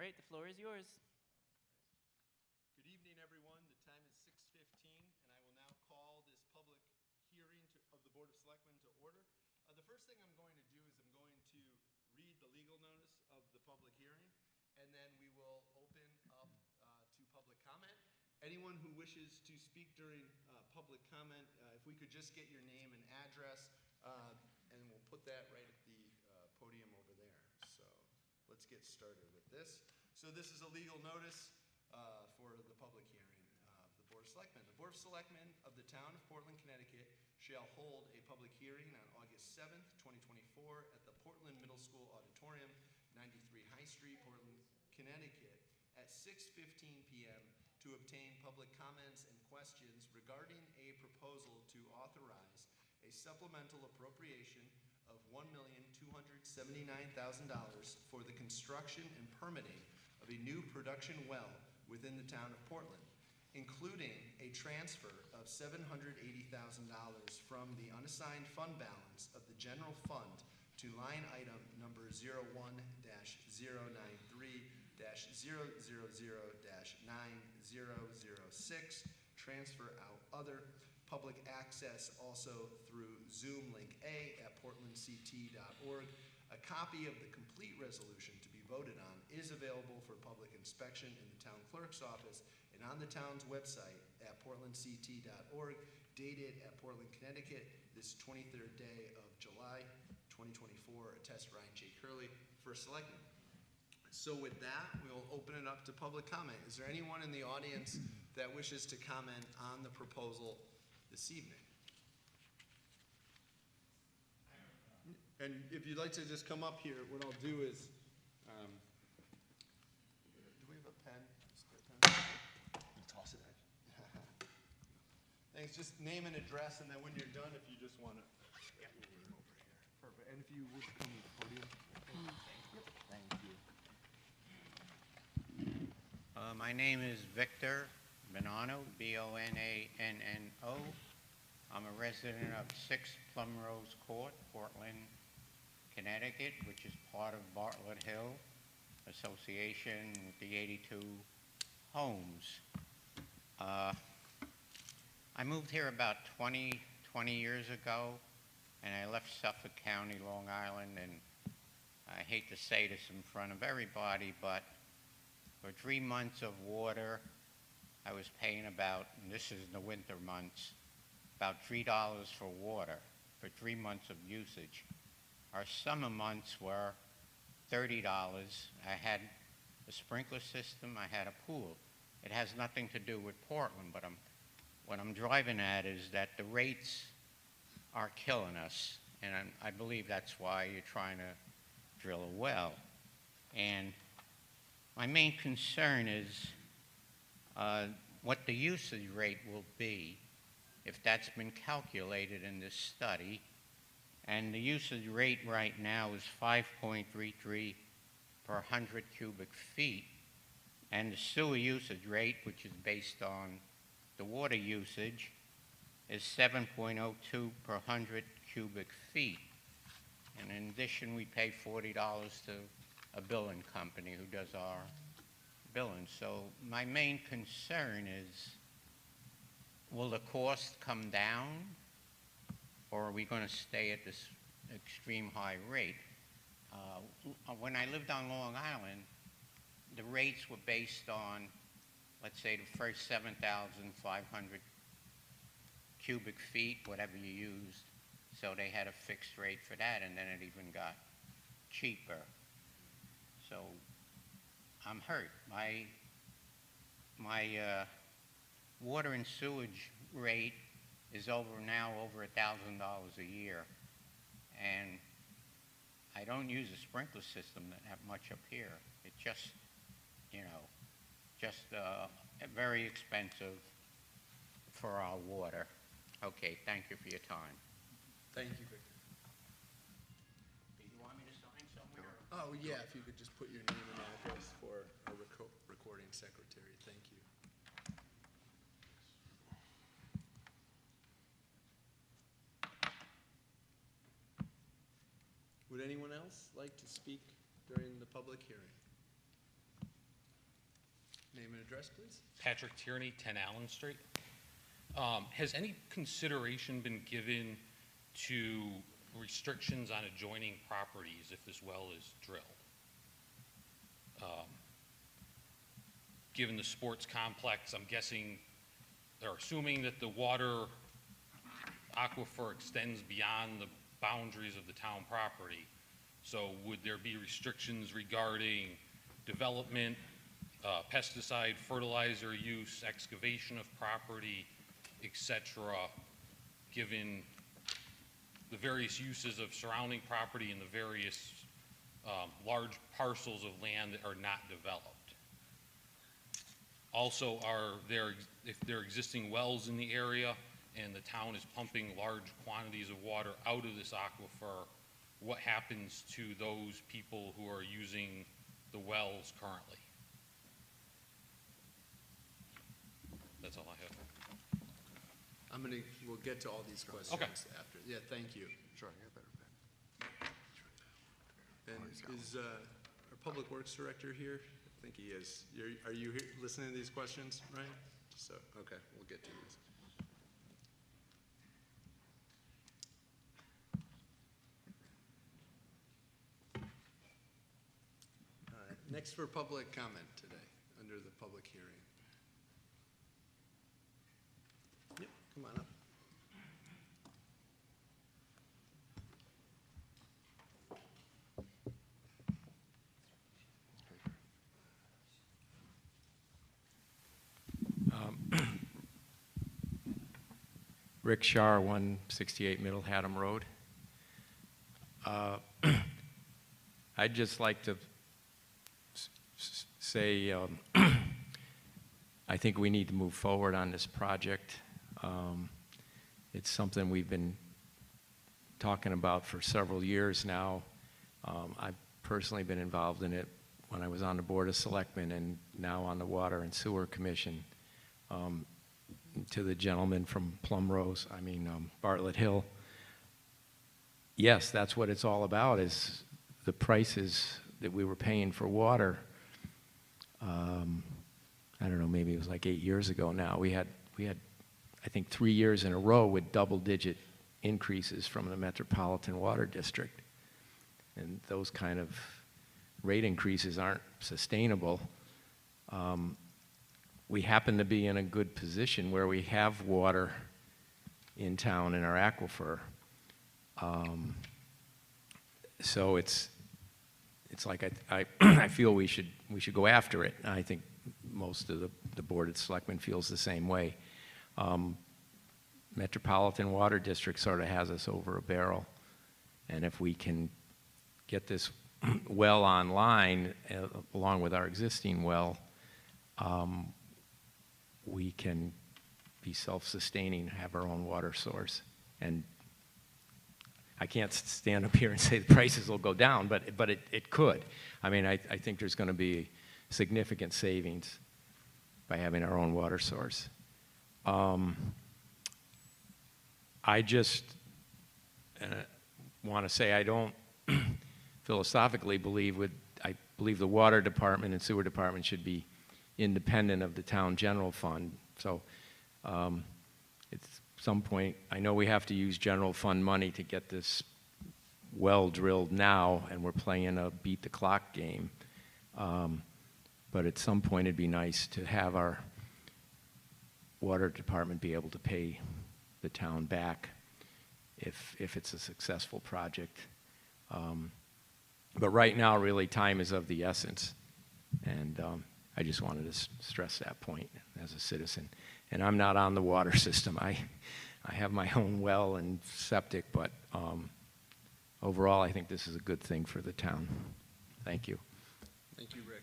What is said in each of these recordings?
right, the floor is yours. Good evening, everyone. The time is 6:15, and I will now call this public hearing of the Board of Selectmen to order. The first thing I'm going to do is I'm going to read the legal notice of the public hearing, and then we will open up to public comment. Anyone who wishes to speak during public comment, if we could just get your name and address, and we'll put that right at the podium over there. So let's get started with this. So this is a legal notice for the public hearing of the Board of Selectmen. The Board of Selectmen of the Town of Portland, Connecticut shall hold a public hearing on August 7th, 2024 at the Portland Middle School Auditorium, 93 High Street, Portland, Connecticut at 6:15 p.m. to obtain public comments and questions regarding a proposal to authorize a supplemental appropriation of $1,279,000 for the construction and permitting of a new production well within the town of Portland, including a transfer of $780,000 from the unassigned fund balance of the general fund to line item number 01-093-000-9006, transfer out other public access also through Zoom link A at portlandct.org. A copy of the complete resolution to be voted on is available for public inspection in the town clerk's office and on the town's website at portlandct.org, dated at Portland, Connecticut, this 23rd day of July, 2024. Attest Ryan J. Curley, First Selectman. So with that, we'll open it up to public comment. Is there anyone in the audience that wishes to comment on the proposal this evening? And if you'd like to just come up here, what I'll do is, do we have a pen? Toss it at you. Thanks. Just name and address, and then when you're done, if you just want to. Yep. Perfect. And if you would come to the podium. Thank you. My name is Victor Bonanno, B-O-N-A-N-N-O. I'm a resident of 6 Plumrose Court, Portland, Connecticut, which is part of Bartlett Hill Association with the 82 homes. I moved here about 20 years ago, and I left Suffolk County, Long Island, and I hate to say this in front of everybody, but for 3 months of water, I was paying about, and this is in the winter months, about $3 for water for 3 months of usage. Our summer months were $30. I had a sprinkler system, I had a pool. It has nothing to do with Portland, but what I'm driving at is that the rates are killing us, and I believe that's why you're trying to drill a well. And my main concern is what the usage rate will be, if that's been calculated in this study. And the usage rate right now is 5.33 per 100 cubic feet. And the sewer usage rate, which is based on the water usage, is 7.02 per 100 cubic feet. And in addition, we pay $40 to a billing company who does our billing. So my main concern is, will the cost come down, or are we going to stay at this extreme high rate? When I lived on Long Island, the rates were based on, let's say, the first 7,500 cubic feet, whatever you used. So they had a fixed rate for that, and then it even got cheaper. So I'm hurt. My water and sewage rate is now over $1,000 a year, and I don't use a sprinkler system that much up here. It's just, very expensive for our water. Okay, thank you for your time. Thank you, Victor. Do you want me to sign somewhere? Oh, yeah, if you could just put your name and address for our recording secretary. Thank you. Would anyone else like to speak during the public hearing? Name and address, please. Patrick Tierney, 10 Allen Street. Has any consideration been given to restrictions on adjoining properties if this well is drilled? Given the sports complex, I'm guessing they're assuming that the water aquifer extends beyond the boundaries of the town property. So would there be restrictions regarding development, pesticide, fertilizer use, excavation of property, etc., given the various uses of surrounding property and the various large parcels of land that are not developed? Also, if there are existing wells in the area and the town is pumping large quantities of water out of this aquifer, what happens to those people who are using the wells currently? That's all I have. We'll get to all these questions Okay. after. Yeah, thank you. Sure, I got a better pen. And is our Public Works Director here? I think he is. Are you here listening to these questions, Ryan? So, okay, we'll get to these. All right, next for public comment today, under the public hearing. Yep, come on up. Rick Shar, 168 Middle Haddam Road. I'd just like to say I think we need to move forward on this project. It's something we've been talking about for several years now. I've personally been involved in it when I was on the Board of Selectmen and now on the Water and Sewer Commission. To the gentleman from Bartlett Hill, yes, that's what it's all about, is the prices that we were paying for water. I don't know, maybe it was like 8 years ago now. We had I think 3 years in a row with double-digit increases from the Metropolitan Water District. And those kind of rate increases aren't sustainable. We happen to be in a good position where we have water in town in our aquifer. So it's like I feel we should go after it. I think most of the Board of Selectmen feels the same way. Metropolitan Water District sort of has us over a barrel. And if we can get this well online, along with our existing well, we can be self-sustaining, have our own water source. And I can't stand up here and say the prices will go down, but it could. I mean, I think there's going to be significant savings by having our own water source. I just want to say I don't philosophically I believe the water department and sewer department should be independent of the town general fund. So at some point, I know we have to use general fund money to get this well drilled now, and we're playing a beat the clock game. But at some point, it'd be nice to have our water department be able to pay the town back if it's a successful project. But right now, really, time is of the essence. And I just wanted to stress that point as a citizen. And I'm not on the water system. I have my own well and septic, but overall, I think this is a good thing for the town. Thank you. Thank you, Rick.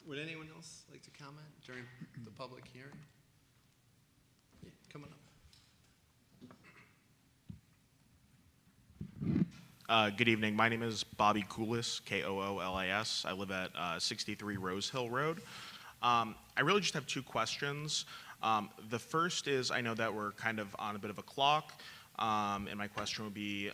Would anyone else like to comment during the public hearing? Yeah, coming up. Good evening. My name is Bobby Koulis, K-O-O-L-I-S. I live at 63 Rose Hill Road. I really just have two questions. The first is, I know that we're kind of on a bit of a clock, and my question would be,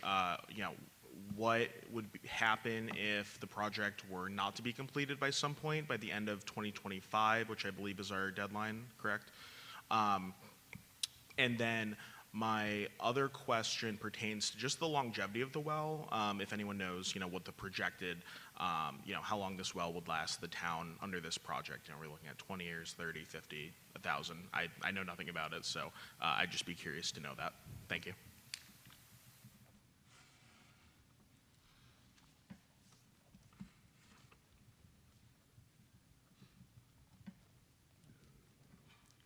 what would happen if the project were not to be completed by some point by the end of 2025, which I believe is our deadline, correct? And then my other question pertains to just the longevity of the well. If anyone knows, what the projected, how long this well would last the town under this project. We're looking at 20 years, 30, 50, 1,000. I know nothing about it, so I'd just be curious to know that. Thank you.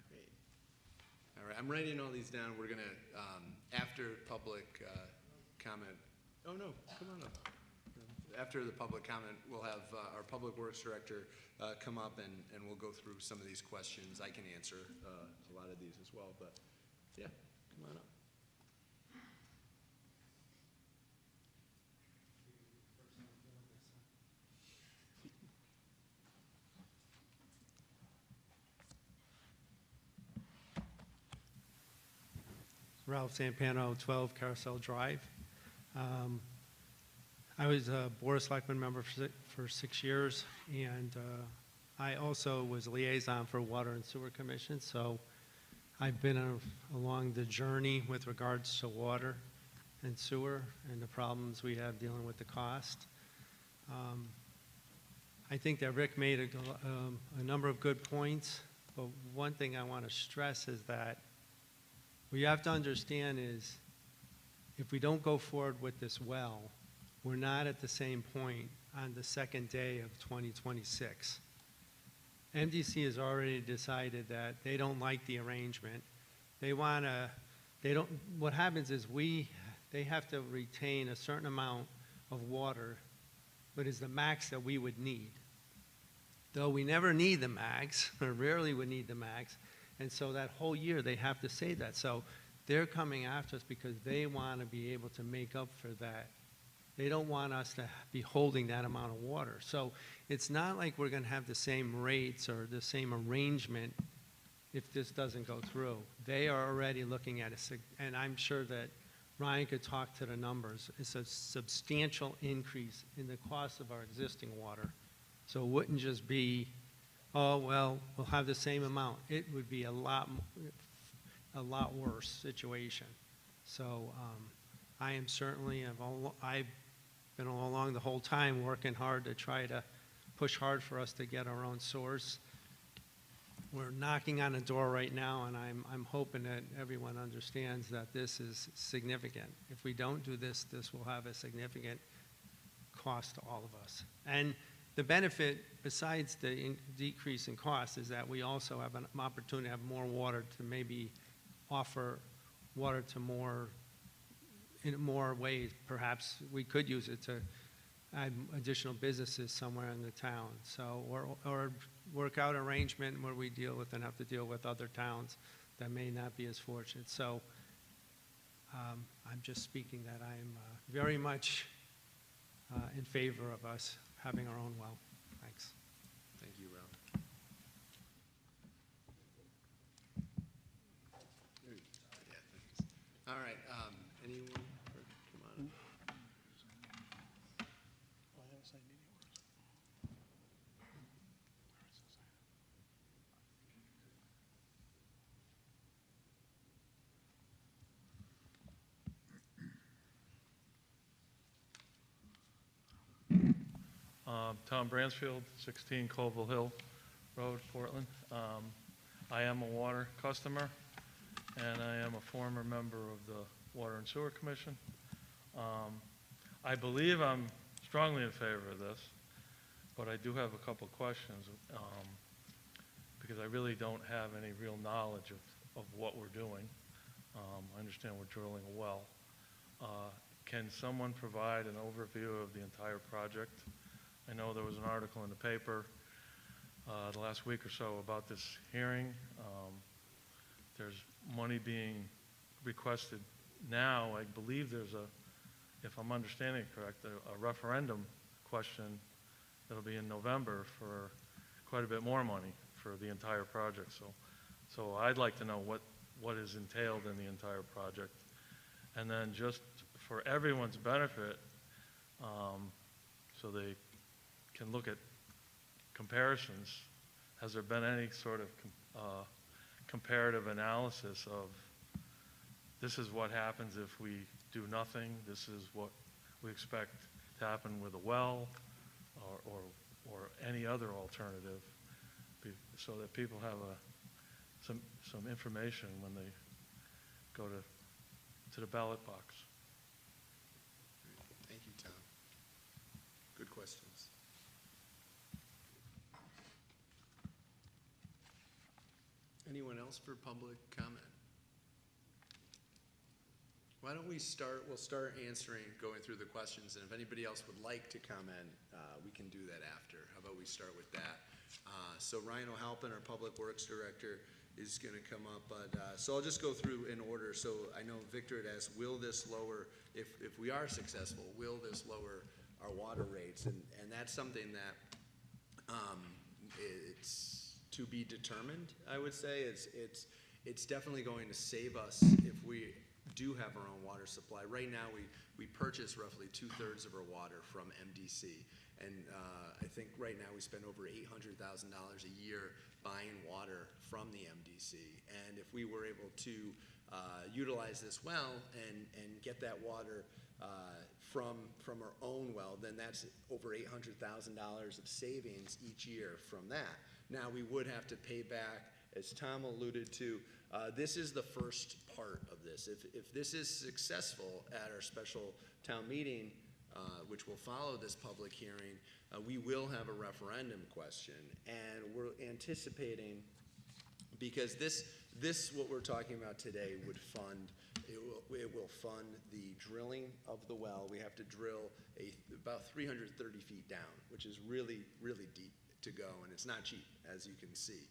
Great. All right, I'm writing all these down. We're gonna, after public comment, oh no, come on up. After the public comment, we'll have our Public Works Director come up and we'll go through some of these questions. I can answer a lot of these as well, but yeah, come on up. Ralph Zampano, 12 Carousel Drive. I was a Board of Selectmen member for 6 years, and I also was a liaison for Water and Sewer Commission, so I've been along the journey with regards to water and sewer and the problems we have dealing with the cost. I think that Rick made a number of good points, but one thing I want to stress is that what you have to understand is if we don't go forward with this well, we're not at the same point on the second day of 2026. MDC has already decided that they don't like the arrangement. What happens is they have to retain a certain amount of water, but it's the max that we would need. Though we never need the max, or rarely would need the max, and so that whole year they have to say that. So they're coming after us because they want to be able to make up for that. They don't want us to be holding that amount of water. So it's not like we're going to have the same rates or the same arrangement if this doesn't go through. They are already looking at it, and I'm sure that Ryan could talk to the numbers. It's a substantial increase in the cost of our existing water. So it wouldn't just be, oh, well, we'll have the same amount. It would be a lot worse situation. So I am certainly, I've been all along the whole time working hard to try to push hard for us to get our own source. We're knocking on a door right now, and I'm hoping that everyone understands that this is significant. If we don't do this, this will have a significant cost to all of us. And the benefit, besides the decrease in cost, is that we also have an opportunity to have more water to maybe offer water to in more ways. Perhaps we could use it to add additional businesses somewhere in the town. So, or work out an arrangement where we deal with and have to deal with other towns that may not be as fortunate. So I'm just speaking that I'm very much in favor of us having our own well. Thanks. Thank you, Ralph. Yeah, thanks. All right, anyone? Come on up. Tom Bransfield, 16 Colville Hill Road, Portland. I am a water customer, and I am a former member of the Water and Sewer Commission. I believe I'm strongly in favor of this, but I do have a couple questions because I really don't have any real knowledge of what we're doing. I understand we're drilling a well. Can someone provide an overview of the entire project? I know there was an article in the paper the last week or so about this hearing. There's money being requested now. I believe there's if I'm understanding it correct, a referendum question that'll be in November for quite a bit more money for the entire project. So I'd like to know what is entailed in the entire project. And then just for everyone's benefit, so they can look at comparisons. Has there been any sort of comparative analysis of this is what happens if we do nothing, this is what we expect to happen with a well, or any other alternative, so that people have some information when they go to the ballot box. Thank you, Tom. Good questions. Anyone else for public comment? Why don't we start, we'll start answering, going through the questions, and if anybody else would like to comment, we can do that after. How about we start with that? So Ryan O'Halpin, our Public Works Director, is gonna come up, but, so I'll just go through in order. So I know Victor had asked, will this lower, if we are successful, will this lower our water rates? And that's something that, it's to be determined, I would say. It's definitely going to save us if we do have our own water supply. Right now, we purchase roughly 2/3 of our water from MDC. And I think right now we spend over $800,000 a year buying water from the MDC. And if we were able to utilize this well and get that water from our own well, then that's over $800,000 of savings each year from that. Now, we would have to pay back, as Tom alluded to, this is the first part of this. If this is successful at our special town meeting, which will follow this public hearing, we will have a referendum question. And we're anticipating, because this what we're talking about today would fund, it will fund the drilling of the well. We have to drill about 330 feet down, which is really, really deep to go, and it's not cheap, as you can see.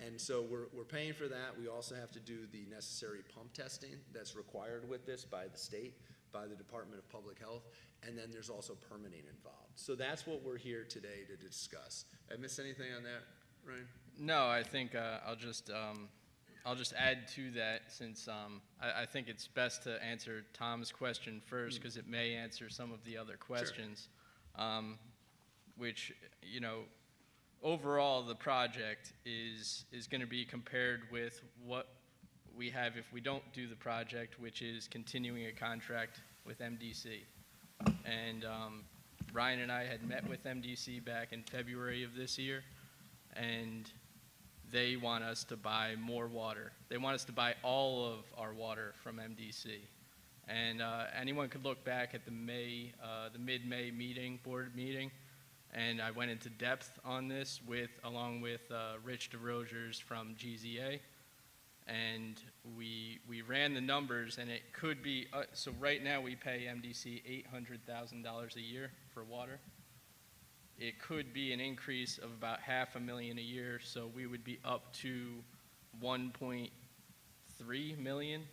And so we're paying for that. We also have to do the necessary pump testing that's required with this by the state, by the Department of Public Health, and then there's also permitting involved. So that's what we're here today to discuss. I miss anything on that, Ryan? No, I think I'll just add to that, since I think it's best to answer Tom's question first, because it may answer some of the other questions. Sure. Which, you know, overall the project is going to be compared with what we have if we don't do the project, which is continuing a contract with MDC. And Ryan and I had met with MDC back in February of this year, and they want us to buy more water. They want us to buy all of our water from MDC. And anyone could look back at the mid-May board meeting, and I went into depth on this along with Rich DeRogers from GZA. And we ran the numbers, and it could be, so right now we pay MDC $800,000 a year for water. It could be an increase of about $500,000 a year, so we would be up to $1.3 million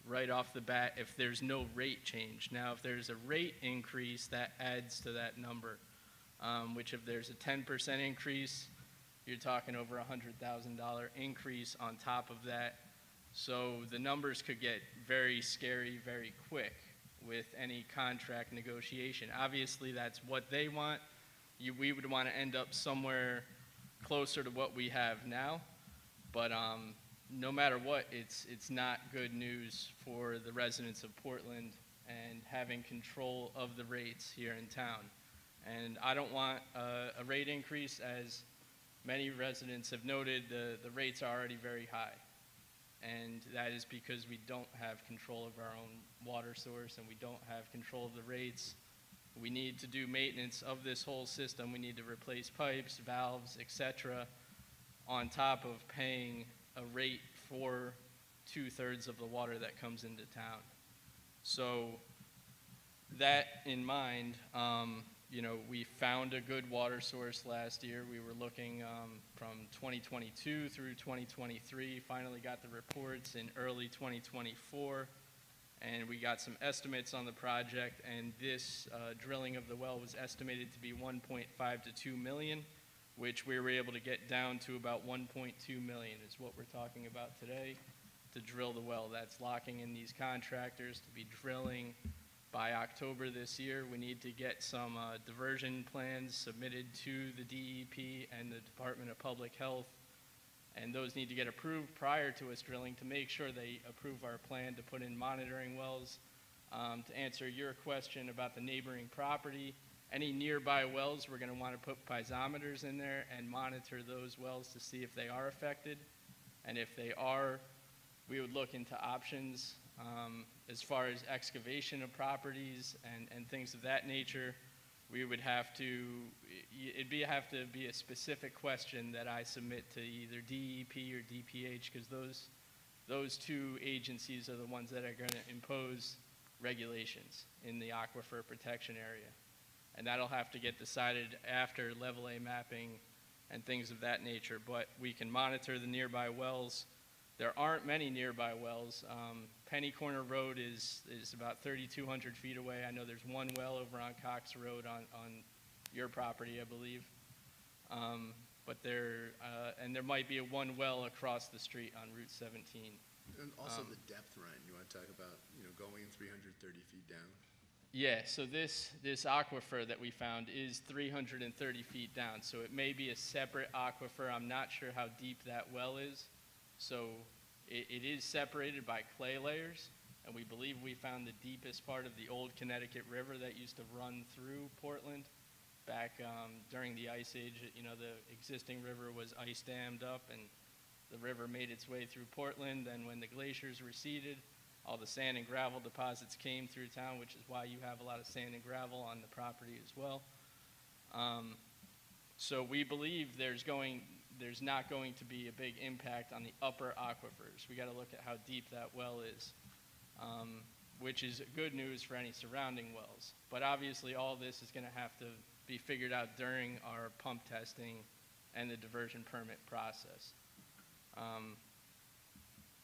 right off the bat if there's no rate change. Now, if there's a rate increase, that adds to that number, which if there's a 10% increase, you're talking over $100,000 increase on top of that. So the numbers could get very scary very quick with any contract negotiation. Obviously, that's what they want. We would want to end up somewhere closer to what we have now. But no matter what, it's not good news for the residents of Portland and having control of the rates here in town. And I don't want a rate increase, as many residents have noted. The rates are already very high. And that is because we don't have control of our own water source, and we don't have control of the rates. We need to do maintenance of this whole system. We need to replace pipes, valves, etc., on top of paying a rate for 2/3 of the water that comes into town. So that in mind, you know, we found a good water source last year. We were looking from 2022 through 2023, finally got the reports in early 2024, and we got some estimates on the project, and this drilling of the well was estimated to be $1.5 to $2 million, which we were able to get down to about $1.2 million is what we're talking about today to drill the well. That's locking in these contractors to be drilling by October this year. We need to get some diversion plans submitted to the DEP and the Department of Public Health, and those need to get approved prior to us drilling to make sure they approve our plan to put in monitoring wells. To answer your question about the neighboring property, any nearby wells, we're going to want to put piezometers in there and monitor those wells to see if they are affected. And if they are, we would look into options as far as excavation of properties and things of that nature. We would have to, have to be a specific question that I submit to either DEP or DPH, because those two agencies are the ones that are going to impose regulations in the aquifer protection area. And that'll have to get decided after level A mapping and things of that nature. But we can monitor the nearby wells. There aren't many nearby wells. Penny Corner Road is about 3,200 feet away. I know there's one well over on Cox Road on your property, I believe. But and there might be one well across the street on Route 17. And also the depth, Ryan, you want to talk about, going 330 feet down? Yeah, so this aquifer that we found is 330 feet down, so it may be a separate aquifer. I'm not sure how deep that well is. So it is separated by clay layers, and we believe we found the deepest part of the old Connecticut River that used to run through Portland back during the Ice Age. The existing river was ice dammed up, and the river made its way through Portland. Then when the glaciers receded, all the sand and gravel deposits came through town, which is why you have a lot of sand and gravel on the property as well. So we believe there's not going to be a big impact on the upper aquifers. We got to look at how deep that well is, which is good news for any surrounding wells. But obviously all this is going to have to be figured out during our pump testing and the diversion permit process.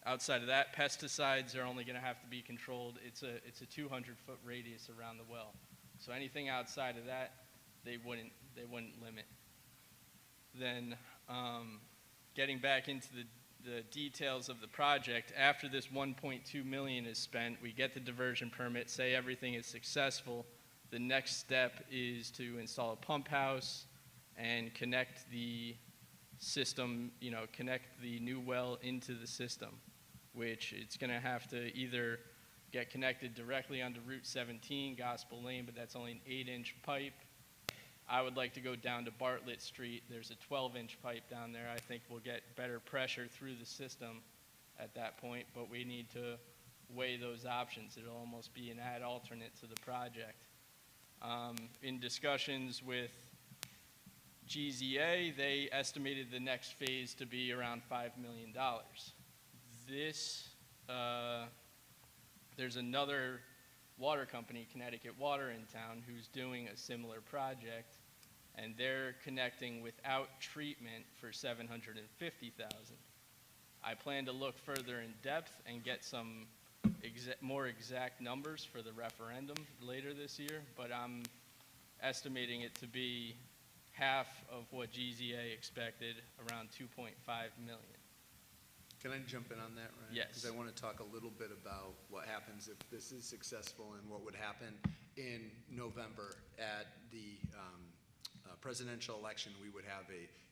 Outside of that, pesticides are only going to have to be controlled. It's a 200-foot radius around the well. So anything outside of that, they wouldn't limit. Then getting back into the details of the project, after this $1.2 million is spent, we get the diversion permit, say everything is successful. The next step is to install a pump house and connect the system, connect the new well into the system, which it's going to have to either get connected directly onto Route 17, Gospel Lane, but that's only an 8-inch pipe. I would like to go down to Bartlett Street. There's a 12-inch pipe down there. I think we'll get better pressure through the system at that point, but we need to weigh those options. It'll almost be an ad alternate to the project. In discussions with GZA, they estimated the next phase to be around $5 million. There's another water company, Connecticut Water, in town who's doing a similar project, and they're connecting without treatment for $750,000. I plan to look further in depth and get some more exact numbers for the referendum later this year, but I'm estimating it to be half of what GZA expected, around $2.5 million. Can I jump in on that, Ryan? Yes. Because I want to talk a little bit about what happens if this is successful and what would happen in November at the presidential election. We would have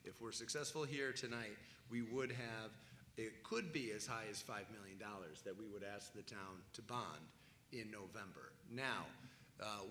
if we're successful here tonight, we would have, it could be as high as $5 million that we would ask the town to bond in November. Now,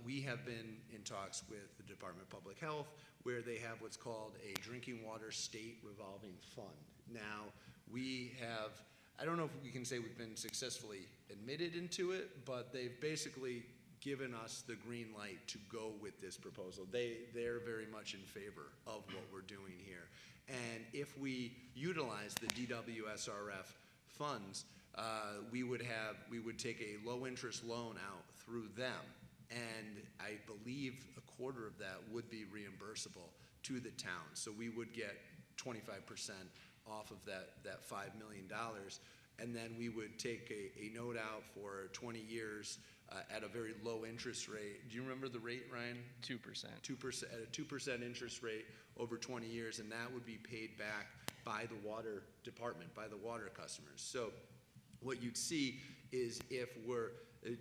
we have been in talks with the Department of Public Health where they have what's called a drinking water state revolving fund. Now, we have, I don't know if we can say we've been successfully admitted into it, but they've basically given us the green light to go with this proposal. They're very much in favor of what we're doing here. And if we utilize the DWSRF funds, we would take a low interest loan out through them. And I believe a quarter of that would be reimbursable to the town. So we would get 25% off of that $5 million. And then we would take a note out for 20 years at a very low interest rate. Do you remember the rate, Ryan? 2%. 2%, at a 2% interest rate over 20 years, and that would be paid back by the water department, by the water customers. So what you'd see is if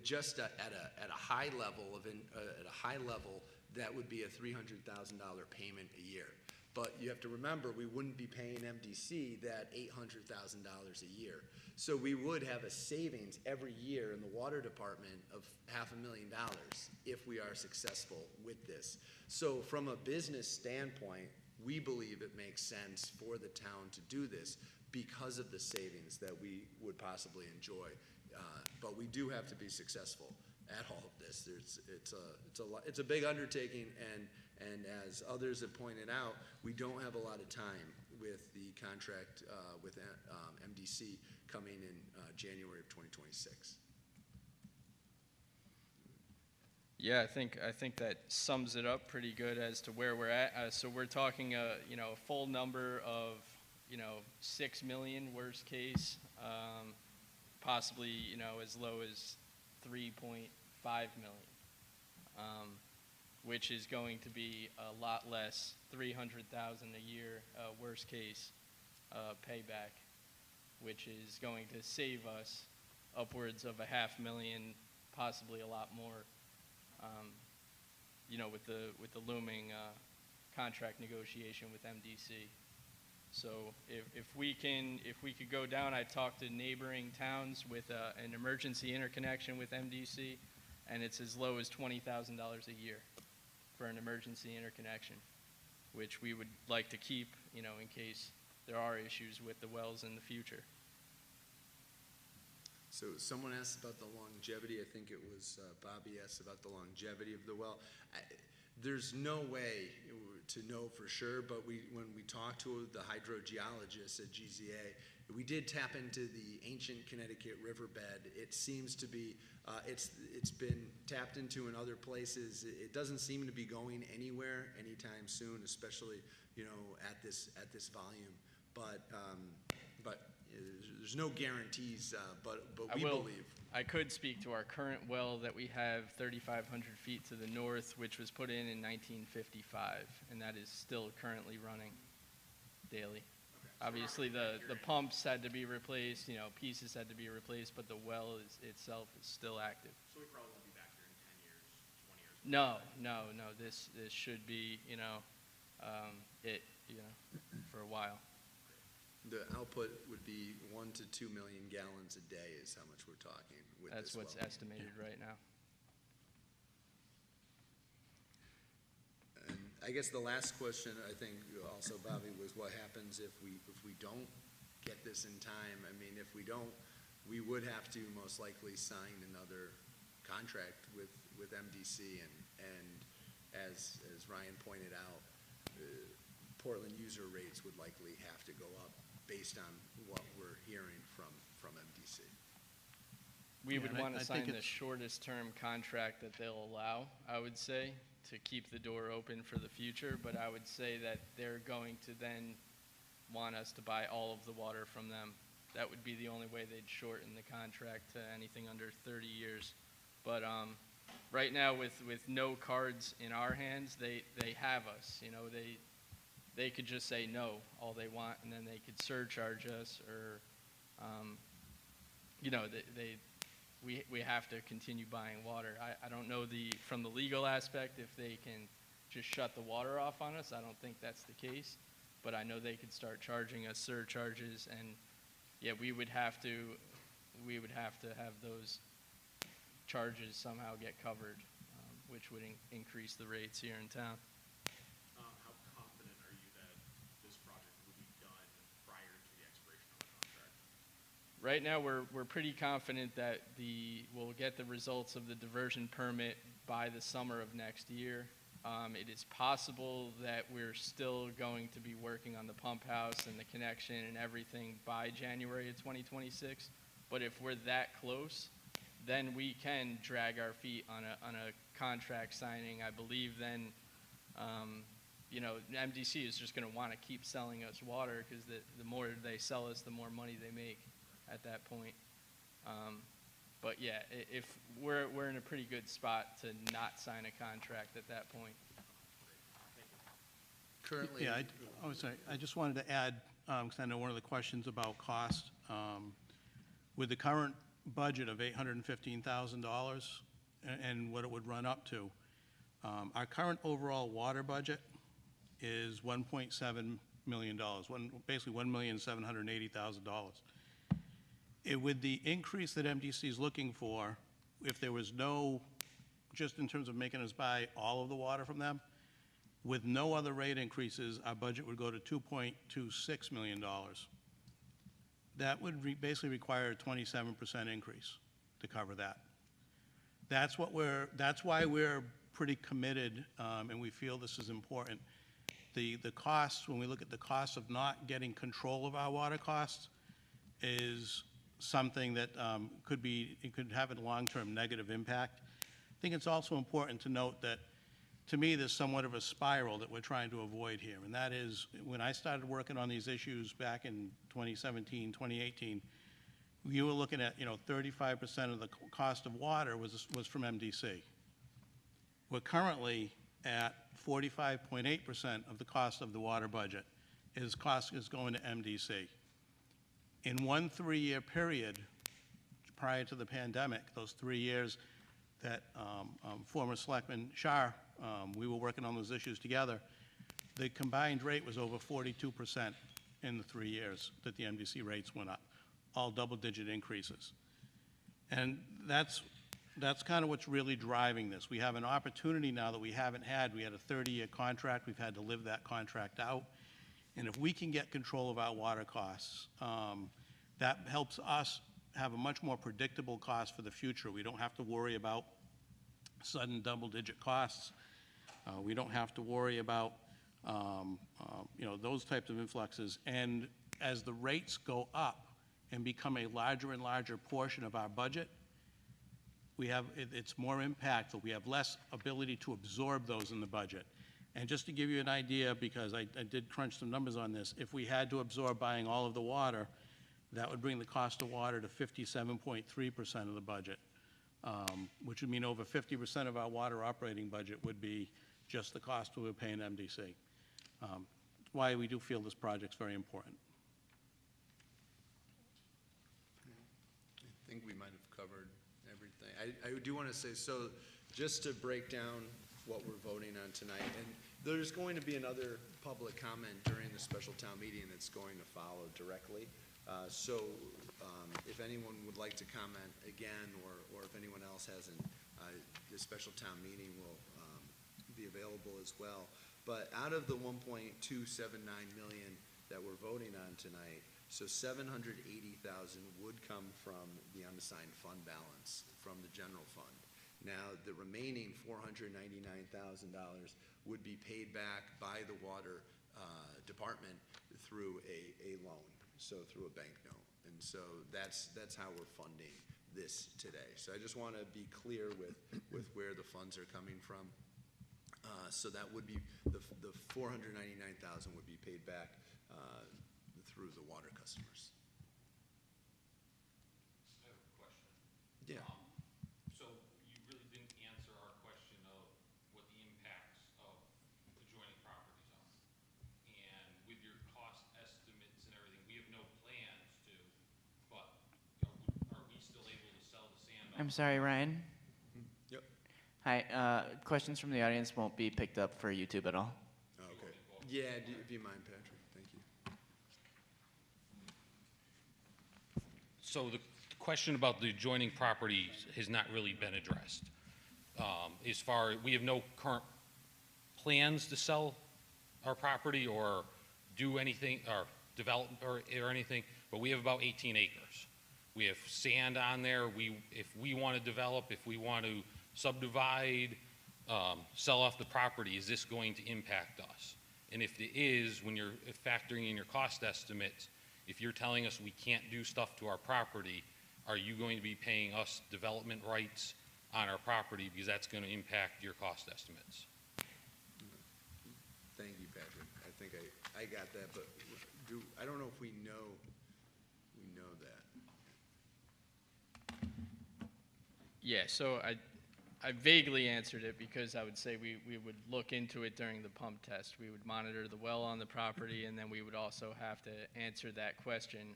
just at a high level at a high level, that would be a $300,000 payment a year. But you have to remember, we wouldn't be paying MDC that $800,000 a year. So we would have a savings every year in the water department of $500,000 if we are successful with this. So from a business standpoint, we believe it makes sense for the town to do this because of the savings that we would possibly enjoy. But we do have to be successful at all of this. It's a big undertaking, and as others have pointed out, we don't have a lot of time with the contract with MDC coming in January of 2026. Yeah, I think that sums it up pretty good as to where we're at. So we're talking a full number of 6 million worst case, possibly as low as 3.5 million, which is going to be a lot less, 300,000 a year worst case payback, which is going to save us upwards of $500,000, possibly a lot more. With the looming contract negotiation with MDC. So if we could go down, I talked to neighboring towns with an emergency interconnection with MDC, and it's as low as $20,000 a year for an emergency interconnection, which we would like to keep, in case there are issues with the wells in the future. So someone asked about the longevity. I think it was Bobby asked about the longevity of the well. There's no way to know for sure, but when we talked to the hydrogeologists at GZA, we did tap into the ancient Connecticut riverbed. It seems to be, it's been tapped into in other places. It doesn't seem to be going anywhere anytime soon, especially at this volume. But there's no guarantees, but we believe. I could speak to our current well that we have 3,500 feet to the north, which was put in 1955, and that is still currently running daily. Obviously, the pumps had to be replaced, pieces had to be replaced, but the well itself is still active. So we probably won't be back here in 10 years, 20 years? No. This should be, for a while. The output would be 1 to 2 million gallons a day is how much we're talking with That's this what's well. estimated right now. And I guess the last question, I think also, Bobby, was what happens if we don't get this in time? I mean, if we don't, we would have to most likely sign another contract with MDC, and as Ryan pointed out, Portland user rates would likely have to go up based on what we're hearing from MDC. We would want I to think sign the shortest term contract that they'll allow, I would say, to keep the door open for the future, but I would say that they're going to then want us to buy all of the water from them. That would be the only way they'd shorten the contract to anything under 30 years. But right now, with no cards in our hands, they have us. They could just say no all they want, and then they could surcharge us, or we have to continue buying water. I don't know from the legal aspect if they can just shut the water off on us. I don't think that's the case, but I know they could start charging us surcharges, and yeah, we would have to have those charges somehow get covered, which would increase the rates here in town. How confident are you that this project will be done prior to the expiration of the contract? Right now, we're pretty confident that we'll get the results of the diversion permit by the summer of next year. It is possible that we're still going to be working on the pump house and the connection and everything by January of 2026. But if we're that close, then we can drag our feet on a contract signing. I believe then, MDC is just going to want to keep selling us water, because the more they sell us, the more money they make at that point. But yeah, if we're in a pretty good spot to not sign a contract at that point. Currently, Yeah, I just wanted to add, because I know one of the questions about cost, with the current budget of $815,000 and what it would run up to. Our current overall water budget is $1.7 million, basically $1,780,000. With the increase that MDC is looking for, if there was no, just in terms of making us buy all of the water from them, with no other rate increases, our budget would go to $2.26 million. That would basically require a 27% increase to cover that. That's why we're pretty committed, and we feel this is important. The costs, when we look at the cost of not getting control of our water costs, is something that could have a long-term negative impact. I think it's also important to note that, to me, there's somewhat of a spiral that we're trying to avoid here, and that is, when I started working on these issues back in 2017, 2018, you were looking at, 35% of the cost of water was from MDC. We're currently at 45.8% of the cost of the water budget is going to MDC. In one 3-year period prior to the pandemic, those 3 years that former Selectman Shar, we were working on those issues together, the combined rate was over 42% in the 3 years that the MDC rates went up, all double-digit increases. And that's kind of what's really driving this. We have an opportunity now that we haven't had. We had a 30-year contract. We've had to live that contract out. And if we can get control of our water costs, that helps us have a much more predictable cost for the future. We don't have to worry about sudden double-digit costs. We don't have to worry about, those types of influxes. And as the rates go up and become a larger and larger portion of our budget, it's more impactful. We have less ability to absorb those in the budget. And just to give you an idea, because I did crunch some numbers on this, if we had to absorb buying all of the water, that would bring the cost of water to 57.3% of the budget, which would mean over 50% of our water operating budget would be just the cost we would pay in MDC. Why we do feel this project's very important. I think we might have covered everything. I do want to say, so just to break down what we're voting on tonight, and there's going to be another public comment during the special town meeting that's going to follow directly. If anyone would like to comment again, or if anyone else hasn't, the special town meeting will be available as well. But out of the 1.279 million that we're voting on tonight, so 780,000 would come from the unassigned fund balance from the general fund. Now, the remaining $499,000 would be paid back by the water department through a loan, so through a bank note. And so that's how we're funding this today. So I just want to be clear with where the funds are coming from. So that would be, the $499,000 would be paid back through the water customers. I have a question. Yeah. So you really didn't answer our question of what the impacts of adjoining properties are. And with your cost estimates and everything, we have no plans to, but are we still able to sell the sand? I'm sorry, Ryan. Yep. Hi. Questions from the audience won't be picked up for YouTube at all. Oh, okay. Yeah, if you mind, Patrick. Thank you. So the question about the adjoining property has not really been addressed. As far, we have no current plans to sell our property or do anything, or develop or anything, but we have about 18 acres. We have sand on there. If we want to develop, if we want to subdivide, sell off the property, is this going to impact us? And if it is, when you're factoring in your cost estimates, if you're telling us we can't do stuff to our property, are you going to be paying us development rights on our property, because that's going to impact your cost estimates? Thank you, Patrick. I think I got that, but I don't know if we know that. Yeah, so I vaguely answered it because I would say we would look into it during the pump test. We would monitor the well on the property, and then we would also have to answer that question.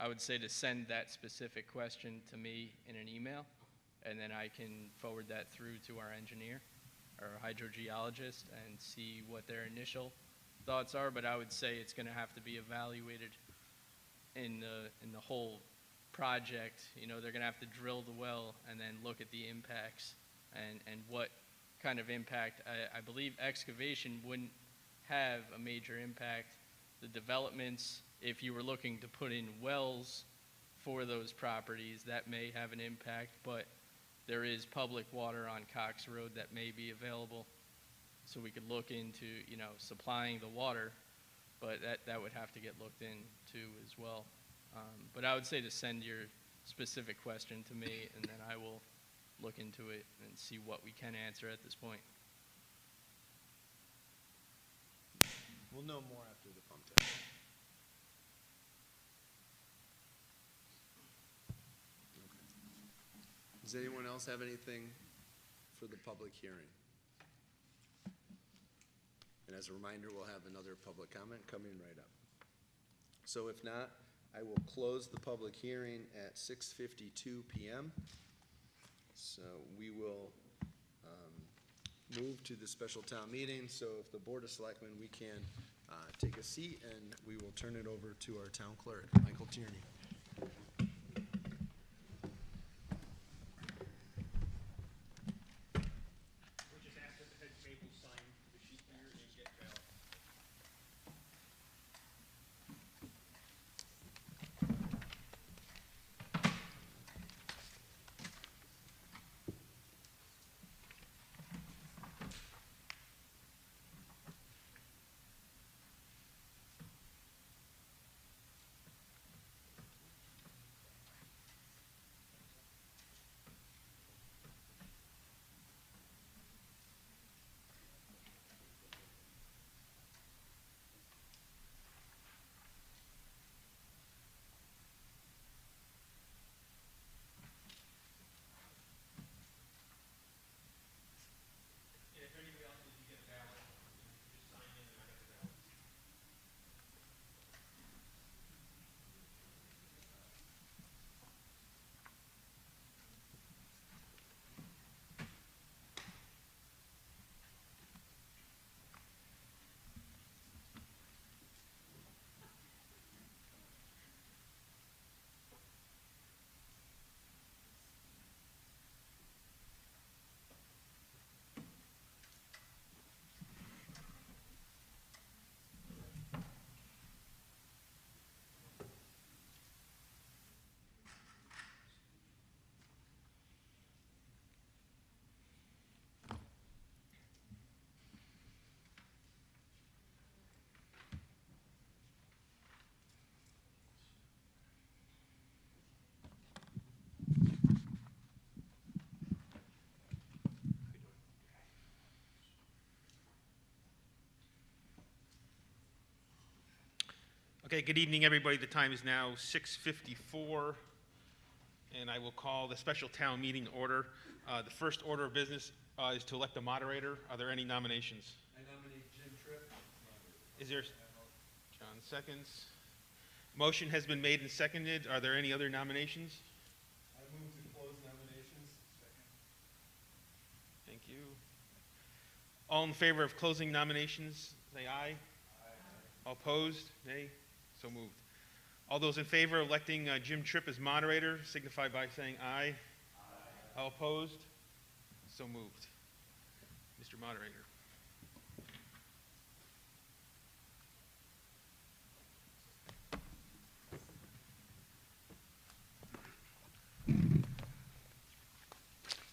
I would say to send that specific question to me in an email, and then I can forward that through to our engineer, our hydrogeologist, and see what their initial thoughts are. But I would say it's going to have to be evaluated in the whole project. You know, they're going to have to drill the well and then look at the impacts and what kind of impact. I believe excavation wouldn't have a major impact. The developments, if you were looking to put in wells for those properties, that may have an impact, but there is public water on Cox Road that may be available. So we could look into, you know, supplying the water, but that would have to get looked into as well. But I would say to send your specific question to me, and then I will look into it and see what we can answer at this point. We'll know more after the pump test. Okay. Does anyone else have anything for the public hearing? And as a reminder, we'll have another public comment coming right up. So if not, I will close the public hearing at 6:52 p.m. So we will move to the special town meeting. So if the Board of Selectmen, we can take a seat, and we will turn it over to our town clerk, Michael Tierney. Okay, good evening, everybody. The time is now 6:54, and I will call the special town meeting order. The first order of business is to elect a moderator. Are there any nominations? I nominate Jim Tripp. Is there? John seconds. Motion has been made and seconded. Are there any other nominations? I move to close nominations. Second. Thank you. All in favor of closing nominations, say aye. Aye. All opposed, nay. So moved. All those in favor of electing Jim Tripp as moderator signify by saying aye. Aye. All opposed? So moved. Mr. Moderator.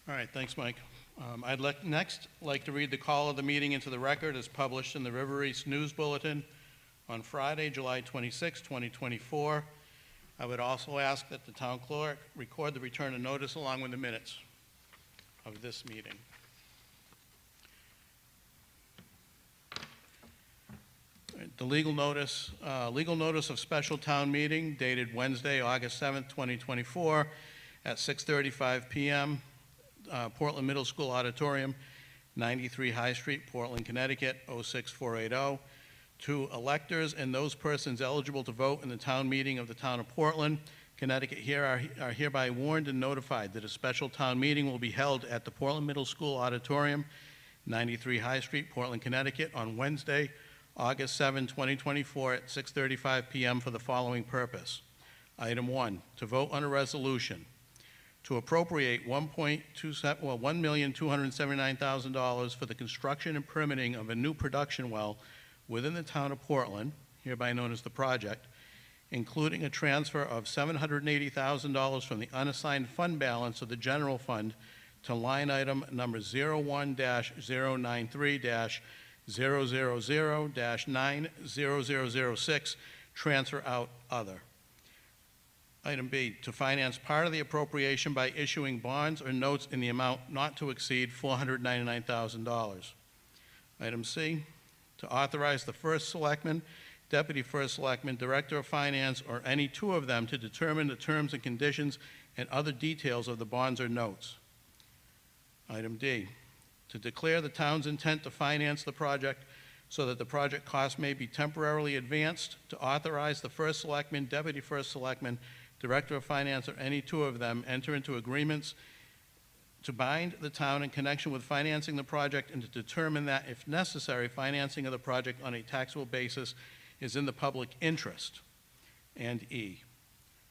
All right, thanks, Mike. I'd next like to read the call of the meeting into the record as published in the River East News Bulletin on Friday, July 26, 2024. I would also ask that the town clerk record the return of notice along with the minutes of this meeting. The legal notice of special town meeting dated Wednesday, August 7th, 2024 at 6:35 p.m. Portland Middle School Auditorium, 93 High Street, Portland, Connecticut, 06480. To electors and those persons eligible to vote in the town meeting of the town of Portland, Connecticut are hereby warned and notified that a special town meeting will be held at the Portland Middle School Auditorium, 93 High Street, Portland, Connecticut, on Wednesday, August 7, 2024, at 6:35 p.m. for the following purpose. Item 1, to vote on a resolution to appropriate $1,279,000 for the construction and permitting of a new production well within the town of Portland, hereby known as the project, including a transfer of $780,000 from the unassigned fund balance of the general fund to line item number 01-093-000-90006, transfer out other. Item B, to finance part of the appropriation by issuing bonds or notes in the amount not to exceed $499,000. Item C, to authorize the first selectman, deputy first selectman, director of finance, or any two of them to determine the terms and conditions and other details of the bonds or notes. Item D, to declare the town's intent to finance the project so that the project cost may be temporarily advanced, to authorize the first selectman, deputy first selectman, director of finance, or any two of them enter into agreements to bind the town in connection with financing the project, and to determine that, if necessary, financing of the project on a taxable basis is in the public interest. And E,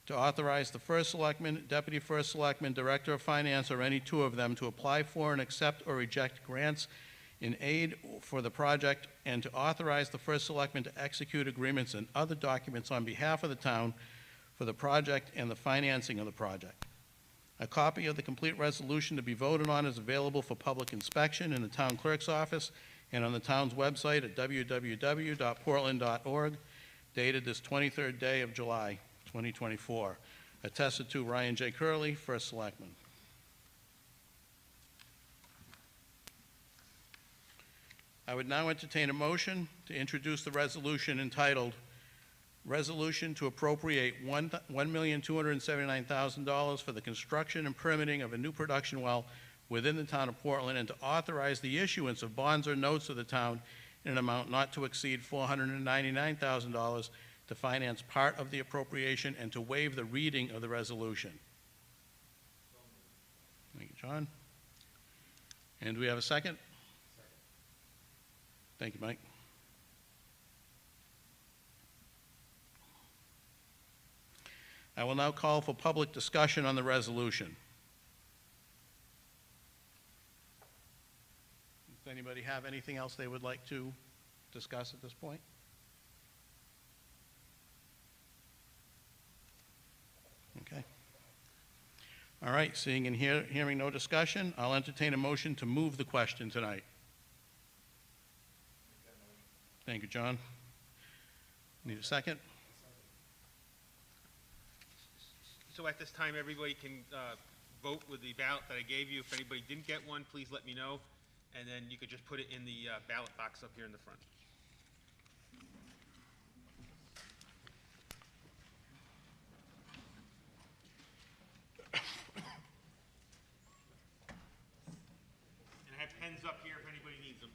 to authorize the first selectman, deputy first selectman, director of finance, or any two of them to apply for and accept or reject grants in aid for the project, and to authorize the first selectman to execute agreements and other documents on behalf of the town for the project and the financing of the project. A copy of the complete resolution to be voted on is available for public inspection in the town clerk's office and on the town's website at www.portland.org, dated this 23rd day of July, 2024. Attested to, Ryan J. Curley, First Selectman. I would now entertain a motion to introduce the resolution entitled Resolution to appropriate $1,279,000 for the construction and permitting of a new production well within the town of Portland, and to authorize the issuance of bonds or notes of the town in an amount not to exceed $499,000 to finance part of the appropriation, and to waive the reading of the resolution. Thank you, John. And do we have a second? Thank you, Mike. I will now call for public discussion on the resolution. Does anybody have anything else they would like to discuss at this point? Okay. All right, seeing and hearing no discussion, I'll entertain a motion to move the question tonight. Thank you, John. Need a second? So at this time, everybody can vote with the ballot that I gave you. If anybody didn't get one, please let me know, and then you could just put it in the ballot box up here in the front. And I have pens up here if anybody needs them.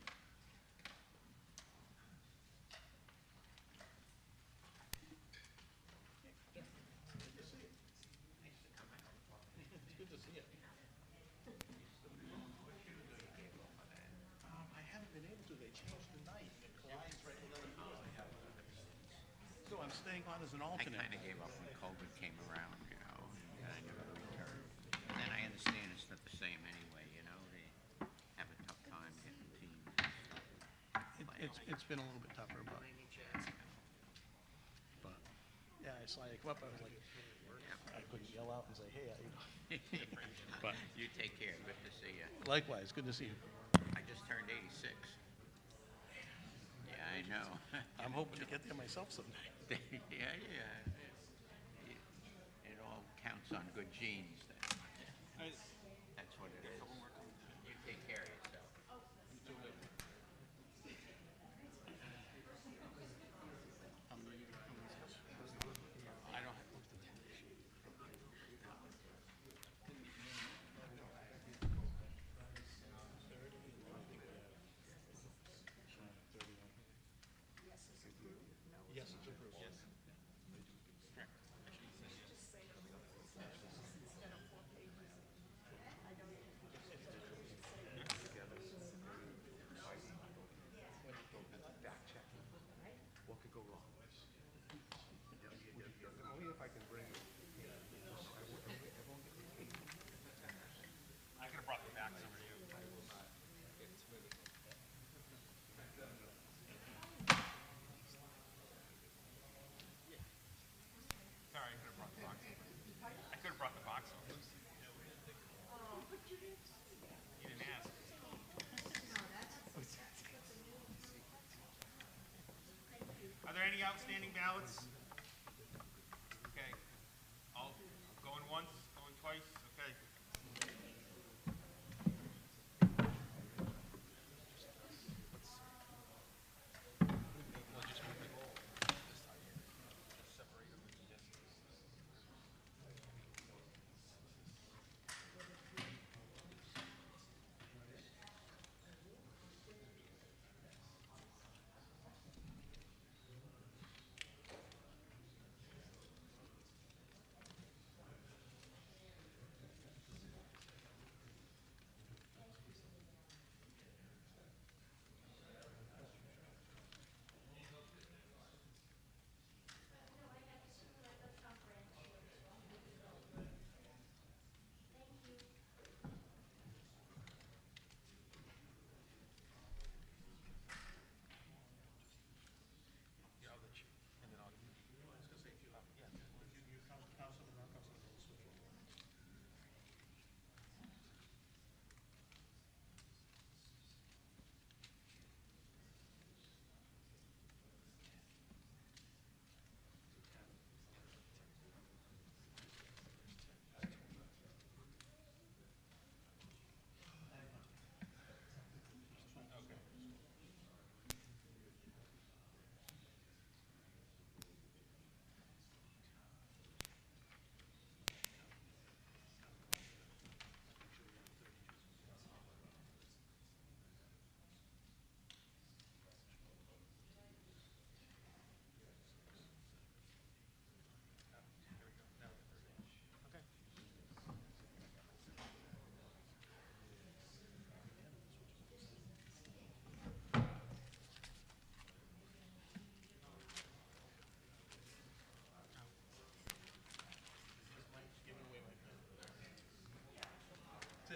So I'm staying on as an I alternate. kind of gave up when COVID came around, you know, and I never returned. And then I understand it's not the same anyway, you know, they have a tough time getting teams. It's been a little bit tougher, but yeah, I saw you come up, I was like, I couldn't yell out and say, hey, how you doing? But You take care, good to see you. likewise, good to see you. I just turned 86. Yeah, I know. I'm hoping to get there myself someday. Yeah. It all counts on good genes then. That's what it is. You take care of yourself. I don't have most of outstanding ballots? Okay. All going once, going twice, okay.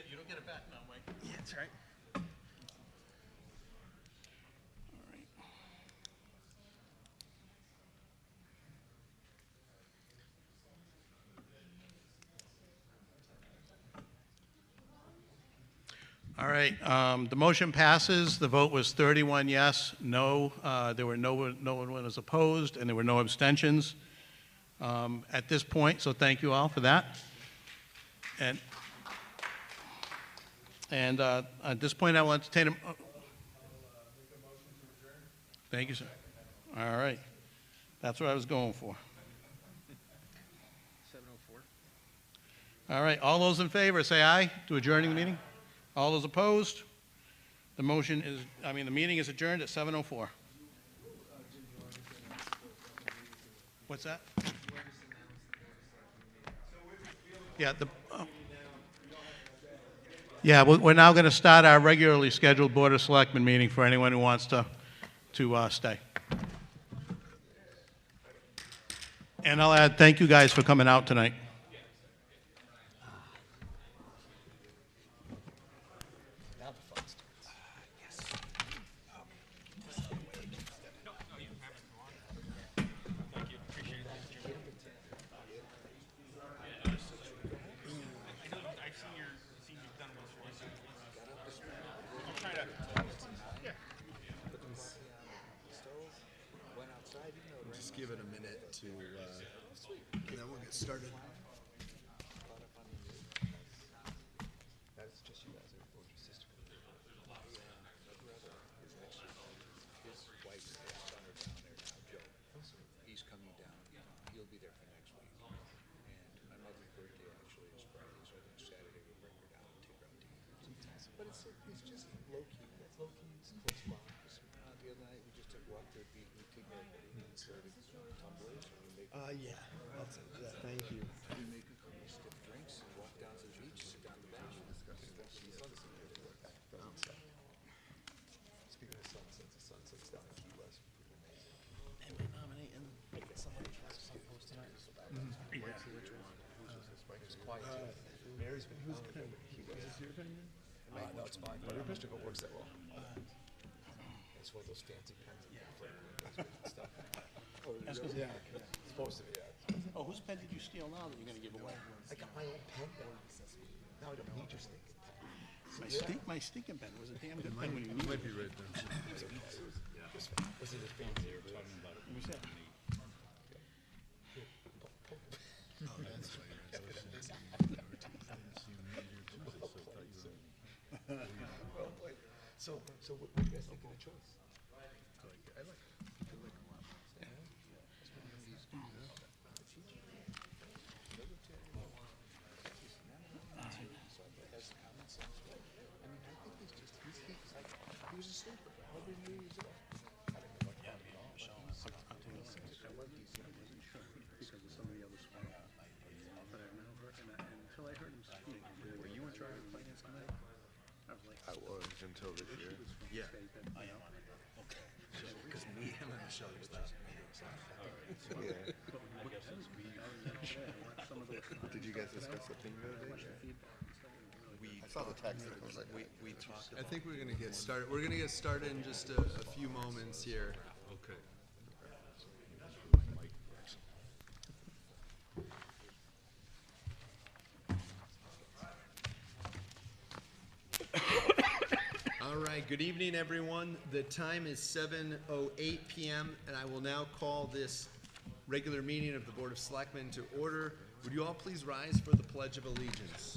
You don't get it back now, Mike. Yeah, that's right. All right, the motion passes. The vote was 31 yes, no. There were no one was opposed, and there were no abstentions at this point, so thank you all for that. And at this point, I will entertain a... Thank you, sir. All right. That's what I was going for. 7:04. All right, all those in favor, say aye to adjourning the meeting. All those opposed? The meeting is adjourned at 7:04. What's that? Yeah, we're now going to start our regularly scheduled Board of Selectmen meeting for anyone who wants to stay. And I'll add, thank you guys for coming out tonight. Just give it a minute to, and then we'll get started. That's just you guys, or your sister? His wife's son are down there now, Joe. He's coming down. He'll be there for next week. And my mother's birthday actually is Friday, so I think Saturday we'll bring her down and take her out to eat. But it's just low key. It's low key. It's close by. The other night we just took a walk to the beach. We took everybody and started tumblers and we make. Yeah, that's it. Yeah, thank you. We make a couple of stiff drinks and walk down to the beach, sit down on the bench and discuss stuff. Speaking of sunsets, the sunsets down in Key West are pretty amazing. And we're nominating somebody else to post tonight. It's quiet too. Mary's been who's opinion? Is this your opinion? No, it's mine. But Episcopal works that well. It's one of those fancy pens and stuff. Oh, That's good. yeah. It's supposed to be, yeah. Oh, whose pen did you steal now that you're going to give away? I got my own pen. Now I don't need your stinking pen. My stinking pen was a damn good pen when you needed it. Might be right there. Was it a fancy? Who's that? So what do you guys think of the choice? I like he was a sleeper. Nobody knew he was there. Because of some of the other schools. But I've never heard, and until I heard him speak, were you in charge of the finance committee? I was like, I was until this year. yeah. Because me, him, and Michelle used to Yeah. Did you guys discuss the thing the other day? I saw the text. We talked I think we're gonna get started. We're gonna get started in just a few moments here. Okay. All right, good evening, everyone. The time is 7:08 PM, and I will now call this regular meeting of the Board of Selectmen to order. Would you all please rise for the Pledge of Allegiance?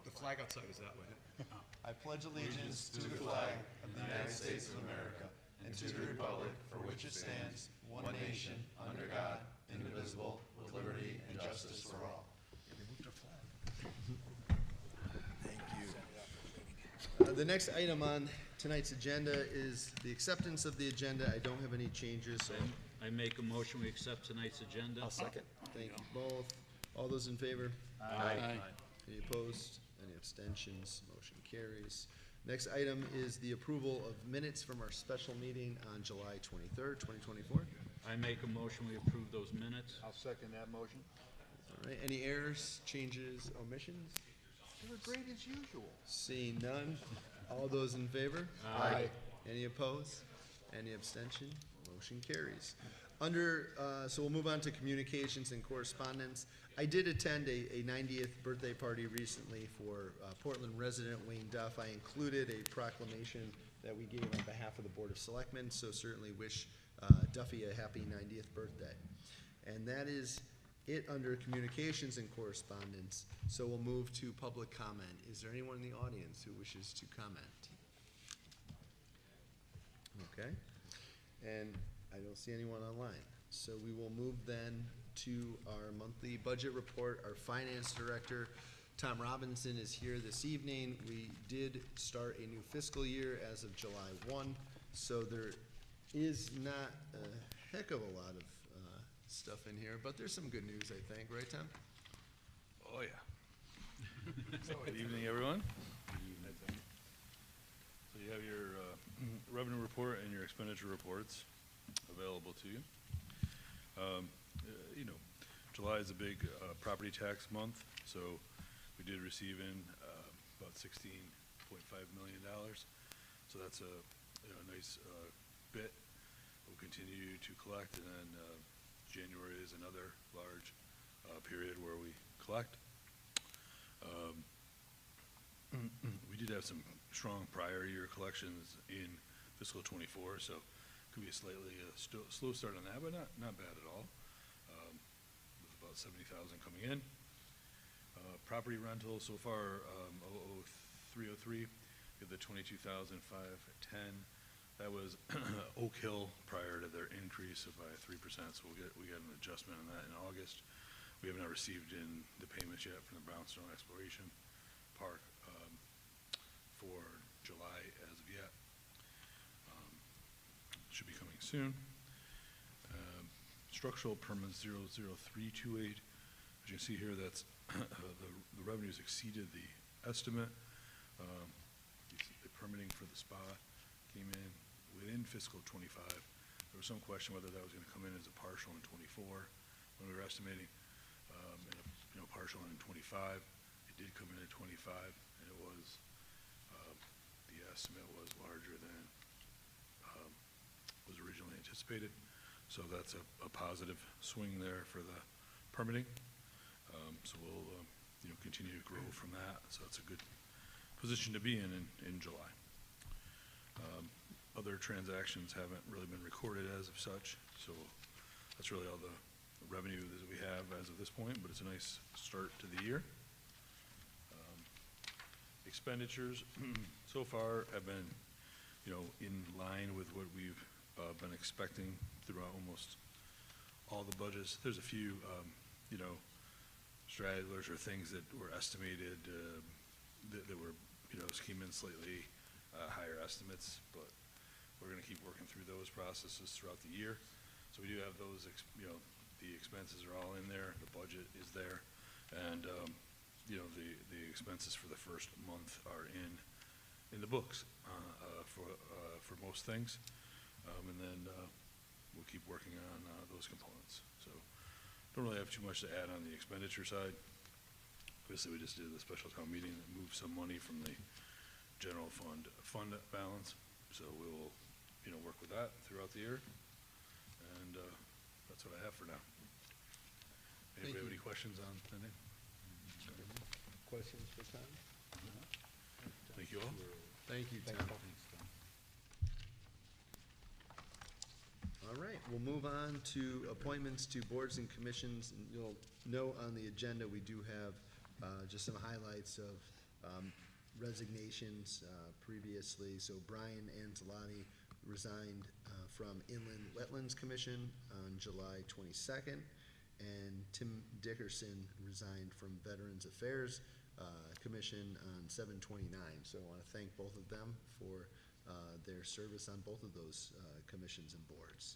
The flag outside is that way. I pledge allegiance to the flag of the United States of America and to the republic for which it stands, one nation, under God, indivisible, with liberty and justice for all. Thank you. The next item on tonight's agenda is the acceptance of the agenda. I don't have any changes, so. I make a motion, we accept tonight's agenda. I'll second. Thank you both. All those in favor? Aye. Any opposed? Any abstentions? Motion carries. Next item is the approval of minutes from our special meeting on July 23rd, 2024. I make a motion, we approve those minutes. I'll second that motion. All right, any errors, changes, omissions? They were great as usual. Seeing none. All those in favor? Aye. Any opposed? Any abstention? Motion carries. So we'll move on to communications and correspondence. I did attend a 90th birthday party recently for Portland resident Wayne Duff. I included a proclamation that we gave on behalf of the Board of Selectmen, so certainly wish Duffy a happy 90th birthday. And that is it under communications and correspondence. So we'll move to public comment. Is there anyone in the audience who wishes to comment? Okay. And I don't see anyone online. So we will move then to our monthly budget report. Our finance director, Tom Robinson, is here this evening. We did start a new fiscal year as of July 1, so there is not a heck of a lot of stuff in here, but there's some good news, I think, right, Tom? Oh, yeah. Good evening, everyone. So you have your revenue report and your expenditure reports available to you. You know, July is a big property tax month, so we did receive in about $16.5 million. So that's a nice bit. We'll continue to collect, and then January is another large period where we collect. We did have some strong prior year collections in fiscal '24, so could be a slightly slow start on that, but not bad at all. With about 70,000 coming in. Property rental so far, 00303, we have the 22,510. That was Oak Hill prior to their increase by 3%, so we got an adjustment on that in August. We have not received in the payments yet from the Brownstone Exploration Park for July as of yet. Should be coming soon. Structural permits 00328. As you can see here, that's the revenues exceeded the estimate. The permitting for the spa came in within fiscal '25. There was some question whether that was going to come in as a partial in '24 when we were estimating, and a partial in '25. It did come in at '25, and it was the estimate was larger than was originally anticipated. So that's a positive swing there for the permitting. So we'll continue to grow from that. So that's a good position to be in July. Other transactions haven't really been recorded as of such. So that's really all the revenue that we have as of this point, but it's a nice start to the year. Expenditures so far have been, in line with what we've been expecting throughout almost all the budgets. There's a few, stragglers or things that were estimated that were, came in slightly higher estimates, but we're going to keep working through those processes throughout the year. So we do have those, the expenses are all in there, the budget is there, and the expenses for the first month are in the books for most things, and then we'll keep working on those components. So don't really have too much to add on the expenditure side. Obviously, we just did the special town meeting that moved some money from the general fund balance, so we will work with that throughout the year, and that's what I have for now. Anybody have any questions on anything? Questions for Tom? Thank you all. Thank you, Tom. All right, we'll move on to appointments to boards and commissions. And you'll note on the agenda, we do have just some highlights of resignations previously. So Brian Anzalotti resigned from Inland Wetlands Commission on July 22nd, and Tim Dickerson resigned from Veterans Affairs Commission on 7/29. So I want to thank both of them for their service on both of those commissions and boards.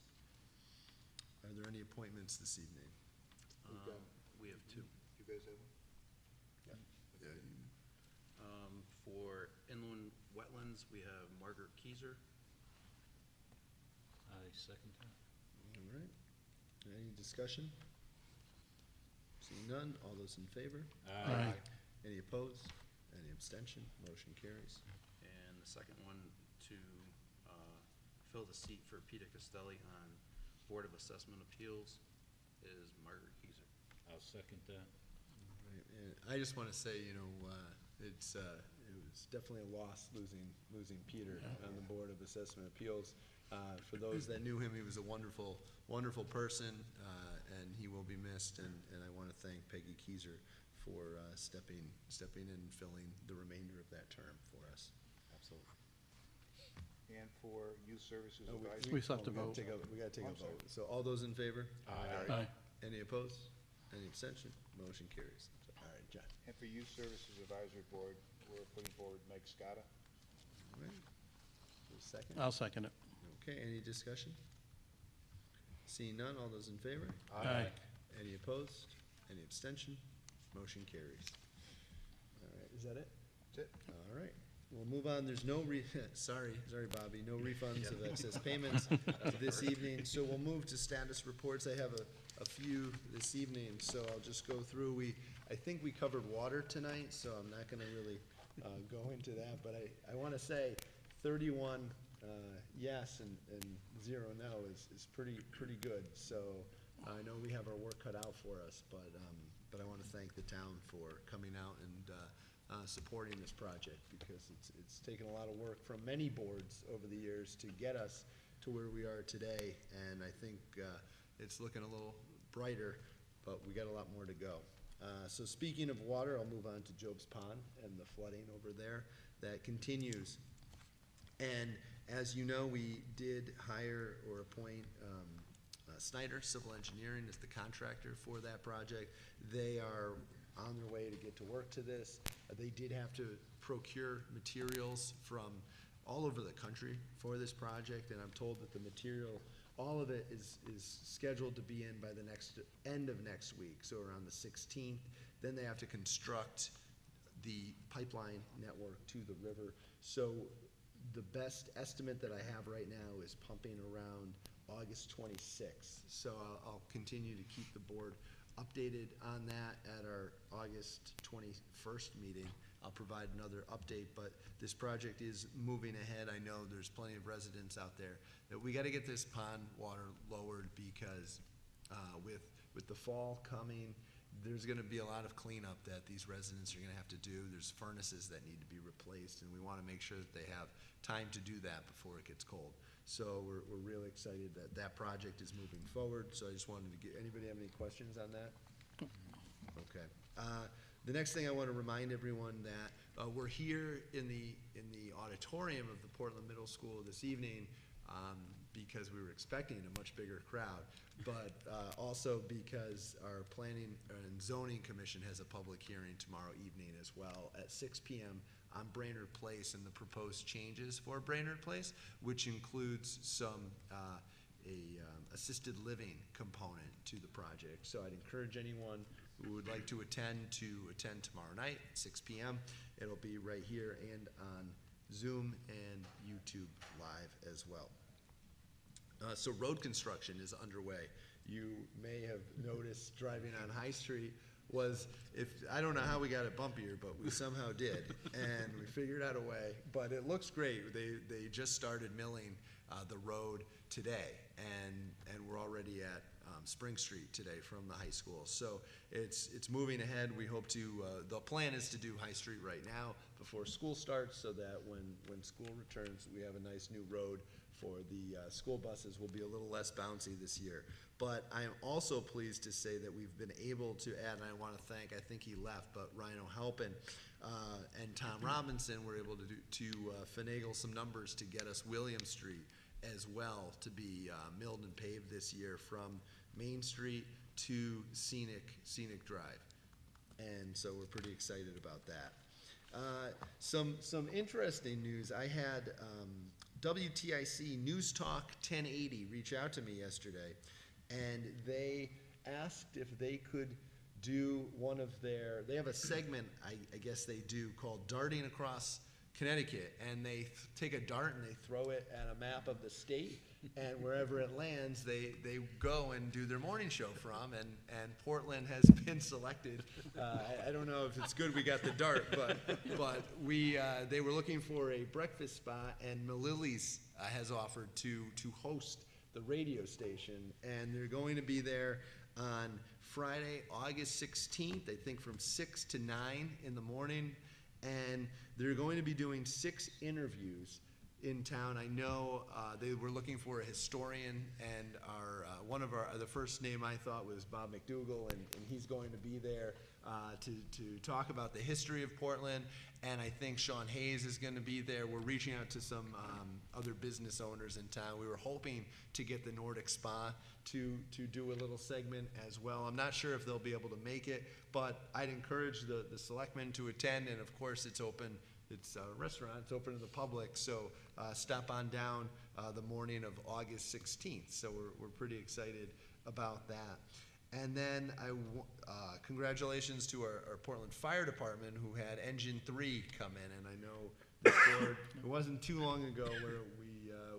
Are there any appointments this evening? We have two. You guys have one? Yeah. For inland wetlands, we have Margaret Keyser. I second that. All right. Any discussion? Seeing none, all those in favor? Aye. Any opposed? Any abstention? Motion carries. And the second one to fill the seat for Peter Costelli on Board of Assessment Appeals is Margaret Keyser. I'll second that. Right, and I just want to say, it was definitely a loss losing Peter on the Board of Assessment Appeals. For those that knew him, he was a wonderful, wonderful person, and he will be missed. And I want to thank Peggy Keyser for stepping in and filling the remainder of that term for us. Absolutely. And for Youth Services Oh, Advisory. We still have to vote. We got to take I'm a vote. sorry. So all those in favor? Aye. Any opposed? Any abstention? Motion carries. All right, John. And for Youth Services Advisory Board, we're putting forward Meg Scotta. All right. For a second. I'll second it. Okay, any discussion? Seeing none, all those in favor? Aye. Any opposed? Any abstention? Motion carries. All right, is that it? That's it. All right, we'll move on. There's no sorry, Bobby, no refunds of excess payments this evening. So we'll move to status reports. I have a few this evening, so I'll just go through. I think we covered water tonight, so I'm not gonna really go into that, but I wanna say 31 yes and 0 no is pretty good. So I know we have our work cut out for us, but I want to thank the town for coming out and supporting this project, because it's taken a lot of work from many boards over the years to get us to where we are today, and I think it's looking a little brighter, but we got a lot more to go. So speaking of water, I'll move on to Job's Pond and the flooding over there that continues. And as you know, we did hire or appoint Snyder Civil Engineering as the contractor for that project. They are on their way to get to work to this. They did have to procure materials from all over the country for this project, and I'm told that the material, all of it is scheduled to be in by the end of next week, so around the 16th. Then they have to construct the pipeline network to the river. So the best estimate that I have right now is pumping around August 26th. So I'll continue to keep the board updated on that at our August 21st meeting. I'll provide another update, but this project is moving ahead. I know there's plenty of residents out there that we got to get this pond water lowered, because with the fall coming, there's going to be a lot of cleanup that these residents are going to have to do. There's furnaces that need to be replaced, and we want to make sure that they have time to do that before it gets cold. So we're really excited that that project is moving forward. So I just wanted to get, anybody have any questions on that? Okay. The next thing I want to remind everyone that we're here in the auditorium of the Portland Middle School this evening because we were expecting a much bigger crowd, but also because our Planning and Zoning Commission has a public hearing tomorrow evening as well at 6 p.m. on Brainerd Place and the proposed changes for Brainerd Place, which includes some assisted living component to the project. So I'd encourage anyone who would like to attend tomorrow night at 6 p.m. It'll be right here and on Zoom and YouTube Live as well. So road construction is underway. You may have noticed driving on High Street I don't know how we got it bumpier, but we somehow did, and we figured out a way. But it looks great. They just started milling the road today, and we're already at Spring Street today from the high school. So it's moving ahead. We hope to, the plan is to do High Street right now before school starts so that when school returns, we have a nice new road for the school buses. Will be a little less bouncy this year. But I am also pleased to say that we've been able to add, and I want to thank, I think he left, but Rhino Halpin and Tom Robinson were able to finagle some numbers to get us William Street as well to be milled and paved this year from Main Street to Scenic Drive. And so we're pretty excited about that. Some interesting news. I had WTIC News Talk 1080 reach out to me yesterday, and they asked if they could do they have a segment, I guess they do, called Darting Across Connecticut, and they take a dart and they throw it at a map of the state, and wherever it lands, they go and do their morning show from, and Portland has been selected. I don't know if it's good we got the dart, but they were looking for a breakfast spot, and Malili's has offered to host the radio station, and they're going to be there on Friday, August 16th, I think from 6 to 9 in the morning, and they're going to be doing 6 interviews in town. I know they were looking for a historian, and the first name I thought was Bob McDougall, and he's going to be there to talk about the history of Portland, and I think Sean Hayes is going to be there. We're reaching out to some other business owners in town. We were hoping to get the Nordic Spa to do a little segment as well. I'm not sure if they'll be able to make it, but I'd encourage the selectmen to attend, and of course it's open. It's a restaurant, it's open to the public, so stop on down the morning of August 16th. So we're pretty excited about that. And then congratulations to our Portland Fire Department, who had Engine 3 come in, and I know this board, it wasn't too long ago where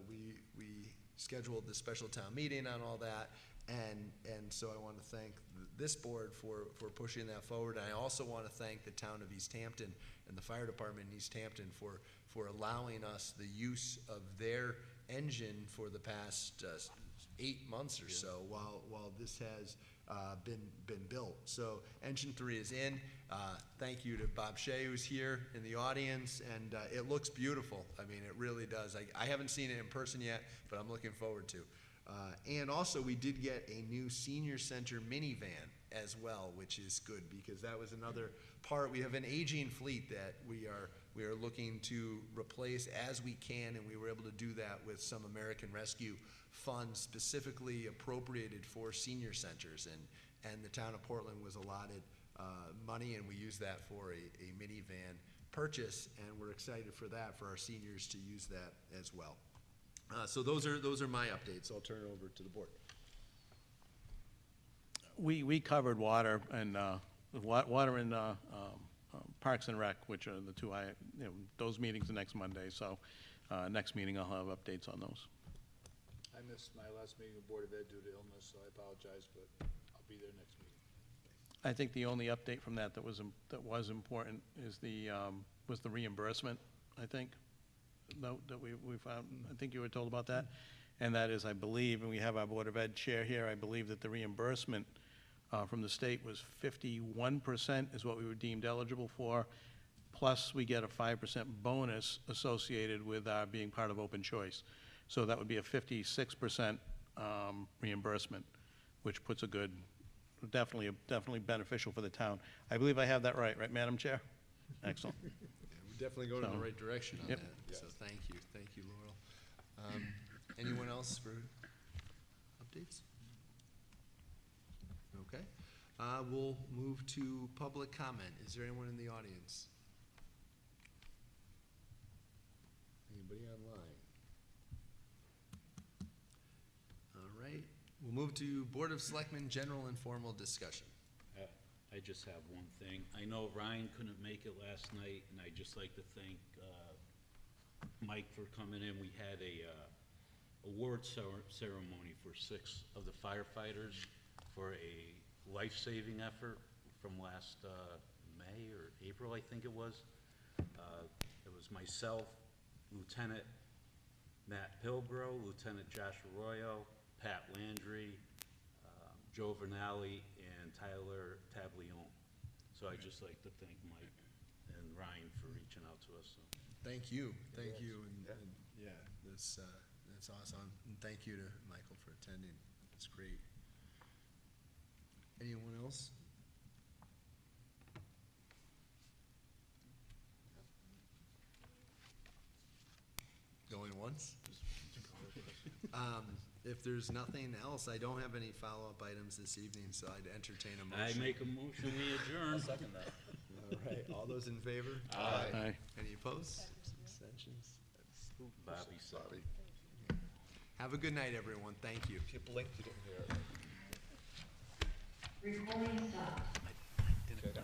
we scheduled the special town meeting on all that, and so I want to thank this board for pushing that forward. And I also want to thank the town of East Hampton and the fire department in East Hampton for allowing us the use of their engine for the past 8 months or so while this has been built. So Engine 3 is in. Thank you to Bob Shea, who's here in the audience, and it looks beautiful. I mean, it really does. I haven't seen it in person yet, but I'm looking forward to. And also, we did get a new senior center minivan as well, which is good because that was another part. We have an aging fleet that we are looking to replace as we can, and we were able to do that with some American Rescue funds specifically appropriated for senior centers, and the town of Portland was allotted money, and we used that for a minivan purchase, and we're excited for that, for our seniors to use that as well. So those are my updates. I'll turn it over to the board. We covered water and water and Parks and Rec, which are the two those meetings the next Monday. So next meeting I'll have updates on those. I missed my last meeting with Board of Ed due to illness, so I apologize, but I'll be there next meeting. I think the only update from that was important is was the reimbursement. I think note that we found. I think you were told about that, and that is, I believe, and we have our Board of Ed chair here. I believe that the reimbursement from the state was 51% is what we were deemed eligible for, plus we get a 5% bonus associated with our being part of Open Choice. So that would be a 56% reimbursement, which puts a good, definitely beneficial for the town. I believe I have that right, Madam Chair? Excellent. Yeah, we're definitely going in the So, right direction on yep. that, so thank you, Laurel. Anyone else for updates? Okay, we'll move to public comment. Is there anyone in the audience? Anybody online? All right, we'll move to Board of Selectmen General Informal Discussion. I just have one thing. I know Ryan couldn't make it last night, and I'd just like to thank Mike for coming in. We had a award ceremony for 6 of the firefighters for a life-saving effort from last May or April, I think it was. It was myself, Lieutenant Matt Pilbro, Lieutenant Josh Arroyo, Pat Landry, Joe Vernali, and Tyler Tablione. So I'd just like to thank Mike and Ryan for reaching out to us. So. Thank you, and yeah, that's awesome. And thank you to Michael for attending. It's great. Anyone else? Going once? If there's nothing else, I don't have any follow-up items this evening, so I'd entertain a motion. I make a motion, we adjourn. Second that. All right, all those in favor? Aye. Aye. Any opposed? Abstentions? Bobby said. Have a good night, everyone. Thank you. If you blinked, you didn't hear it. Recording stopped.